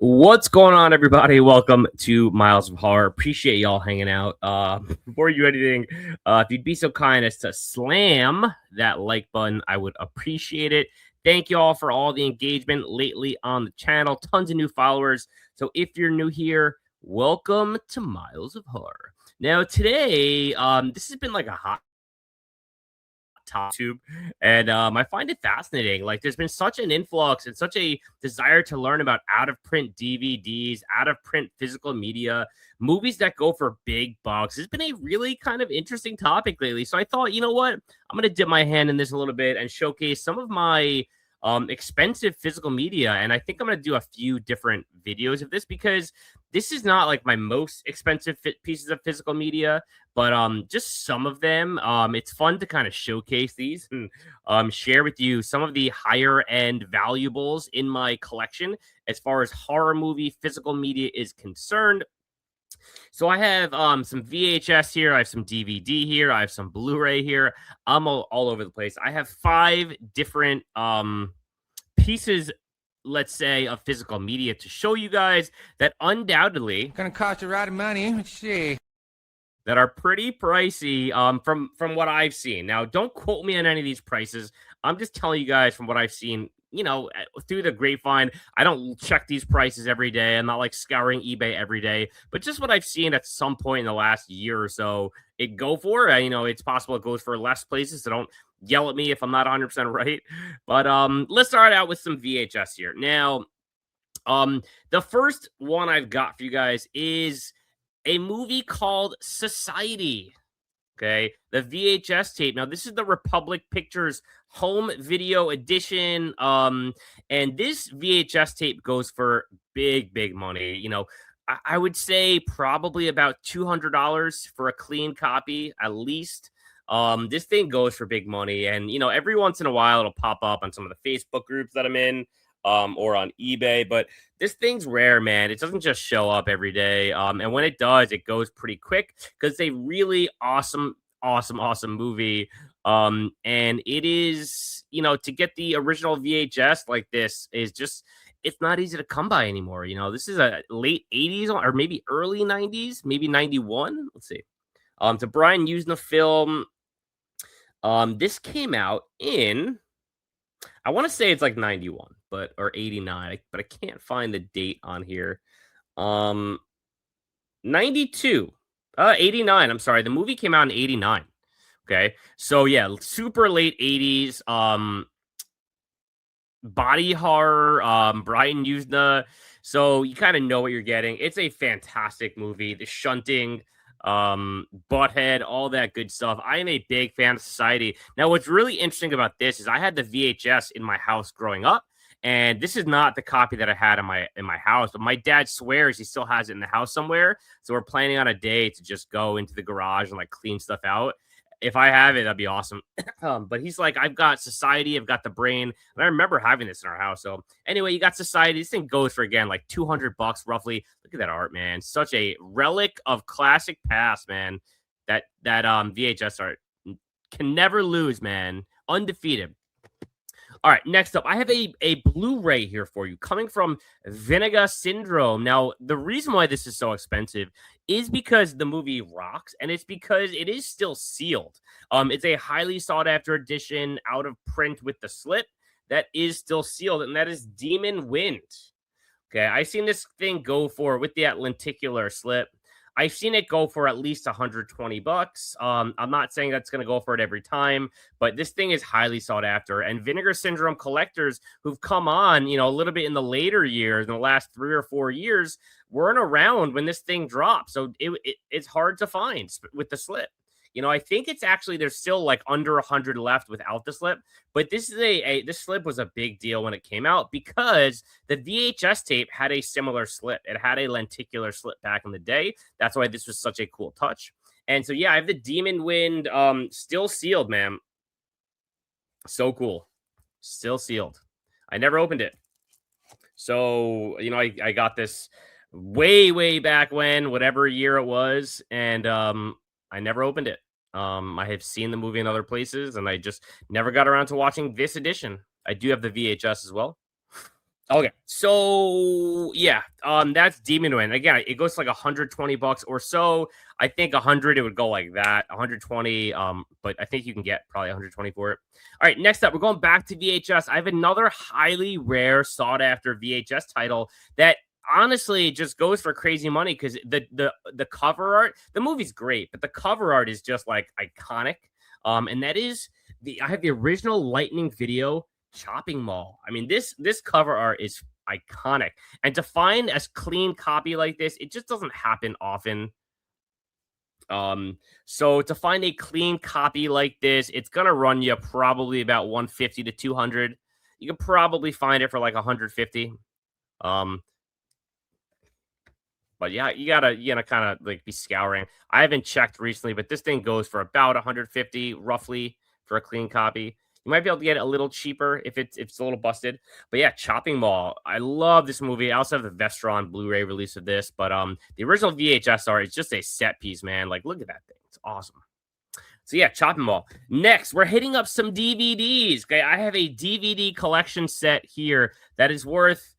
What's going on, everybody? Welcome to Miles of Horror. Appreciate y'all hanging out. Before you do anything, if you'd be so kind as to slam that like button, I would appreciate it. Thank you all for all the engagement lately on the channel. Tons of new followers. So if you're new here, welcome to Miles of Horror. Now today, this has been like a hot top tube, and I find it fascinating. Like there's been such an influx and such a desire to learn about out of print DVDs, out of print physical media, movies that go for big bucks. It's been a really kind of interesting topic lately, so I thought, you know what, I'm gonna dip my hand in this a little bit and showcase some of my expensive physical media. And I think I'm gonna do a few different videos of this because this is not like my most expensive pieces of physical media, but just some of them. It's fun to kind of showcase these and share with you some of the higher end valuables in my collection as far as horror movie physical media is concerned. So I have some VHS here, I have some DVD here, I have some Blu-ray here. I'm all over the place. I have 5 different pieces, let's say, of physical media to show you guys that undoubtedly Gonna cost you a lot of money. Let's see. that are pretty pricey from what I've seen. Now, don't quote me on any of these prices. I'm just telling you guys from what I've seen, through the grapevine. I don't check these prices every day. I'm not like scouring eBay every day, but just what I've seen at some point in the last year or so, it go for. It's possible it goes for less places, so don't yell at me if I'm not 100% right. But let's start out with some VHS here. Now, the first one I've got for you guys is a movie called Society. Okay, the VHS tape. Now, this is the Republic Pictures home video edition. And this VHS tape goes for big money. I would say probably about $200 for a clean copy, at least. This thing goes for big money, and every once in a while it'll pop up on some of the Facebook groups that I'm in, or on eBay. But this thing's rare, man. It doesn't just show up every day. And when it does, it goes pretty quick because it's a really awesome movie. And it is, to get the original VHS like this is just, it's not easy to come by anymore. This is a late 80s or maybe early 90s, maybe 91. Let's see. It's a Brian Usna film. This came out in, I want to say it's like 91, but or 89, but I can't find the date on here. 92. 89. I'm sorry. The movie came out in 89. Okay. So yeah, super late 80s. Body horror, Brian Usna. So you kind of know what you're getting. It's a fantastic movie. The shunting, butthead, all that good stuff. I am a big fan of Society. Now, what's really interesting about this is I had the VHS in my house growing up, and this is not the copy that I had in my house, but my dad swears he still has it in the house somewhere. So we're planning on a day to just go into the garage and like clean stuff out. If I have it, that'd be awesome. But he's like, I've got Society, I've got The Brain, and I remember having this in our house. So anyway, you got Society. This thing goes for, again, like $200 roughly. Look at that art, man. Such a relic of classic past, man. That VHS art can never lose, man. Undefeated. All right, next up, I have a Blu-ray here for you coming from Vinegar Syndrome. Now, the reason why this is so expensive is because the movie rocks, and it's because it is still sealed. It's a highly sought-after edition, out of print with the slip that is still sealed, and that is Demon Wind. Okay, I've seen this thing go for, with that lenticular slip, I've seen it go for at least $120. I'm not saying that's going to go for it every time, but this thing is highly sought after. And Vinegar Syndrome collectors who've come on, a little bit in the later years, in the last 3 or 4 years, weren't around when this thing dropped. So it's hard to find with the slip. I think it's actually, there's still like under 100 left without the slip, but this is this slip was a big deal when it came out because the VHS tape had a similar slip. It had a lenticular slip back in the day. That's why this was such a cool touch. And so, yeah, I have the Demon Wind, still sealed, man. So cool. Still sealed. I never opened it. So, I got this way back when, whatever year it was, and I never opened it. I have seen the movie in other places, and I just never got around to watching this edition. I do have the VHS as well. Okay, so yeah, that's Demon Wind. Again, it goes to like $120 or so. I think 100 it would go like that, 120. But I think you can get probably 120 for it. All right, next up, we're going back to VHS. I have another highly rare, sought after VHS title that honestly just goes for crazy money because the cover art, the movie's great, but the cover art is just like iconic. And that is I have the original Lightning video Chopping Mall. I mean, this cover art is iconic, and to find a clean copy like this, it just doesn't happen often. So to find a clean copy like this, it's gonna run you probably about 150 to 200. You can probably find it for like 150. Um, but yeah, you gotta kind of like be scouring. I haven't checked recently, but this thing goes for about 150 roughly for a clean copy. You might be able to get it a little cheaper if it's a little busted. But yeah, Chopping Mall. I love this movie. I also have the Vestron Blu-ray release of this, but the original VHS art is just a set piece, man. Like look at that thing. It's awesome. So yeah, Chopping Mall. Next, we're hitting up some DVDs. Okay, I have a DVD collection set here that is worth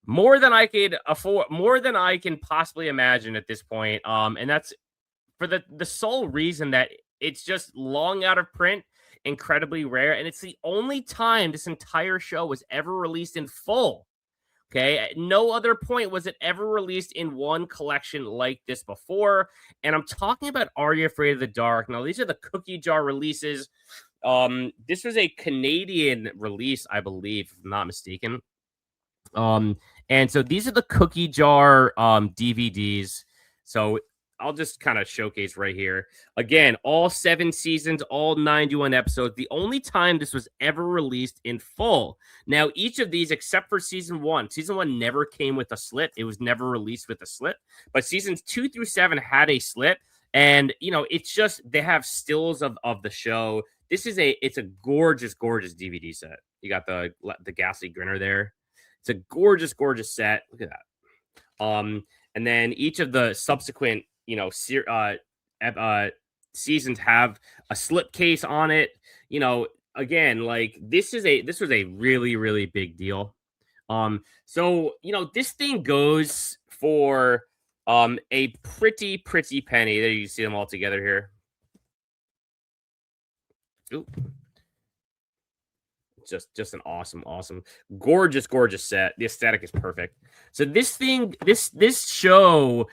more than I could afford, more than I can possibly imagine at this point. And that's for the sole reason that it's just long out of print, incredibly rare, and it's the only time this entire show was ever released in full. Okay, at no other point was it ever released in one collection like this before. And I'm talking about Are You Afraid of the Dark? Now, these are the cookie jar releases. This was a Canadian release, I believe, if I'm not mistaken. Um, and so these are the cookie jar DVDs. So I'll just kind of showcase right here. Again, all 7 seasons, all 91 episodes. The only time this was ever released in full. Now, each of these, except for season 1 never came with a slit. It was never released with a slit. But seasons 2 through 7 had a slit. And, you know, it's just, they have stills of the show. It's a gorgeous, gorgeous DVD set. You got the ghastly grinner there. It's a gorgeous, gorgeous set. Look at that. And then each of the subsequent, seasons have a slipcase on it. You know, again, like this was a really, really big deal. So this thing goes for a pretty, pretty penny. There you see them all together here. Ooh. Just an awesome, gorgeous, gorgeous set. The aesthetic is perfect. So this show,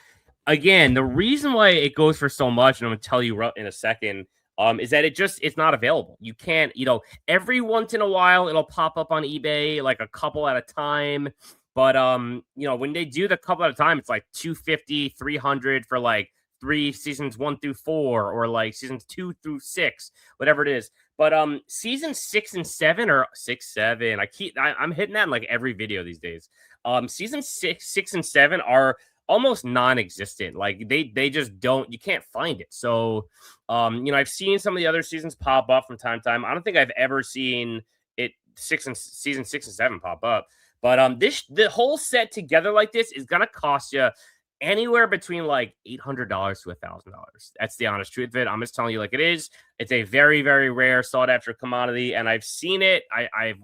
again, the reason why it goes for so much, and I'm gonna tell you in a second, is that it's not available. You can't, every once in a while it'll pop up on eBay, like a couple at a time. But when they do the couple at a time, it's like 250, 300 for like 3 seasons 1 through 4, or like seasons 2 through 6, whatever it is. But season 6 and 7 or 6, 7. I'm hitting that in like every video these days. Season 6 and 7 are almost non-existent. Like they just don't, you can't find it. So I've seen some of the other seasons pop up from time to time. I don't think I've ever seen season 6 and 7 pop up. But the whole set together like this is gonna cost you anywhere between like $800 to $1,000. That's the honest truth of it. I'm just telling you like it is. It's a very, very rare sought after commodity, and I've seen it. I've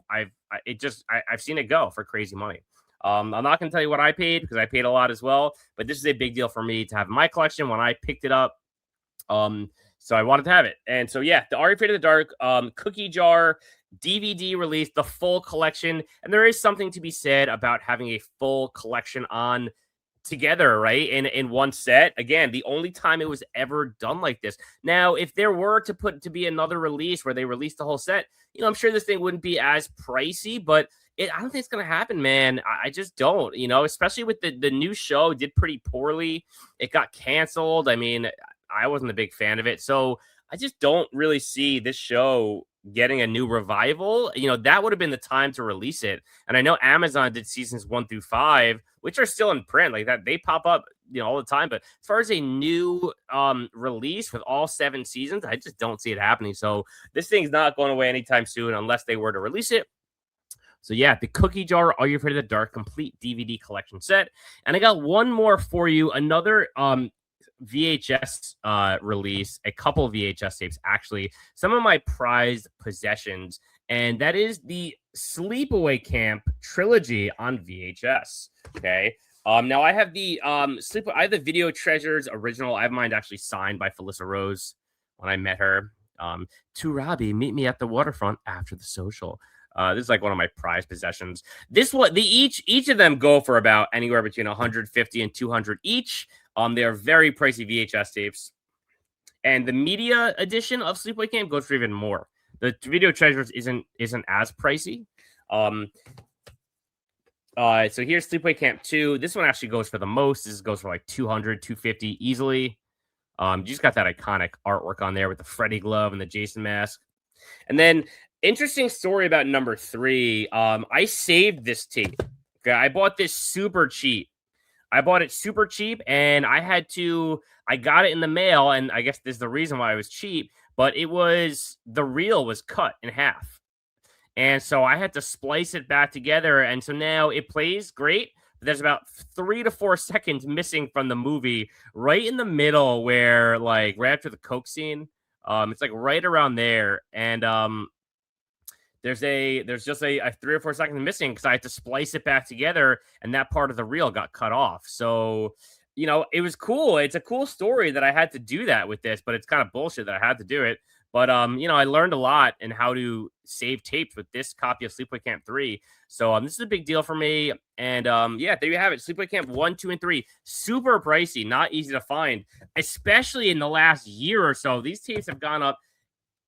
seen it go for crazy money. I'm not going to tell you what I paid because I paid a lot as well, but this is a big deal for me to have in my collection when I picked it up. So I wanted to have it. And so, yeah, the Are You Afraid of the Dark cookie jar DVD release, the full collection. And there is something to be said about having a full collection on together, right? In one set. Again, the only time it was ever done like this. Now, if there were to be another release where they released the whole set, I'm sure this thing wouldn't be as pricey, but I don't think it's going to happen, man. I just don't, especially with the new show did pretty poorly. It got canceled. I mean, I wasn't a big fan of it. So I just don't really see this show getting a new revival. That would have been the time to release it. And I know Amazon did seasons 1 through 5, which are still in print like that. They pop up, all the time. But as far as a new release with all 7 seasons, I just don't see it happening. So this thing's not going away anytime soon unless they were to release it. So yeah, the cookie jar, Are You Afraid of the Dark complete DVD collection set. And I got one more for you, another VHS release, a couple of VHS tapes, actually. Some of my prized possessions. and that is the Sleepaway Camp trilogy on VHS. Okay. Now I have the I have the Video Treasures original. I have mine actually signed by Felissa Rose when I met her. To Robbie, meet me at the waterfront after the social. This is like one of my prized possessions. This one, each of them go for about anywhere between 150 and 200 each. They are very pricey VHS tapes, and the media edition of Sleepaway Camp goes for even more. The Video Treasures isn't as pricey. So here's Sleepaway Camp 2. This one actually goes for the most. This goes for like 200, 250 easily. You just got that iconic artwork on there with the Freddy glove and the Jason mask. And then, interesting story about number 3. I saved this tape. Okay, I bought this super cheap. I bought it super cheap, and I got it in the mail, and I guess this is the reason why it was cheap, but the reel was cut in half. And so I had to splice it back together, and so now it plays great. But there's about 3 to 4 seconds missing from the movie, right in the middle where, like, right after the Coke scene. It's like right around there, and there's just a 3 or 4 seconds missing because I had to splice it back together, and that part of the reel got cut off. So, it was cool. It's a cool story that I had to do that with this, but it's kind of bullshit that I had to do it. But I learned a lot in how to save tapes with this copy of Sleepaway Camp 3. So this is a big deal for me. And yeah, there you have it. Sleepaway Camp 1, 2, and 3. Super pricey, not easy to find, especially in the last year or so. These tapes have gone up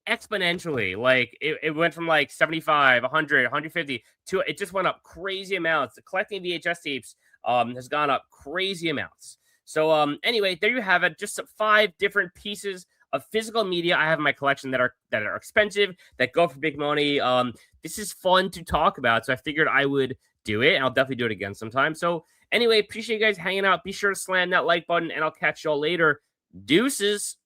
exponentially. Like it went from like 75, 100, 150 to it just went up crazy amounts. The collecting VHS tapes has gone up crazy amounts. So anyway, there you have it. Just 5 different pieces of physical media I have in my collection that are expensive, that go for big money. This is fun to talk about, so I figured I would do it, and I'll definitely do it again sometime. So anyway, appreciate you guys hanging out. Be sure to slam that like button, and I'll catch y'all later. Deuces.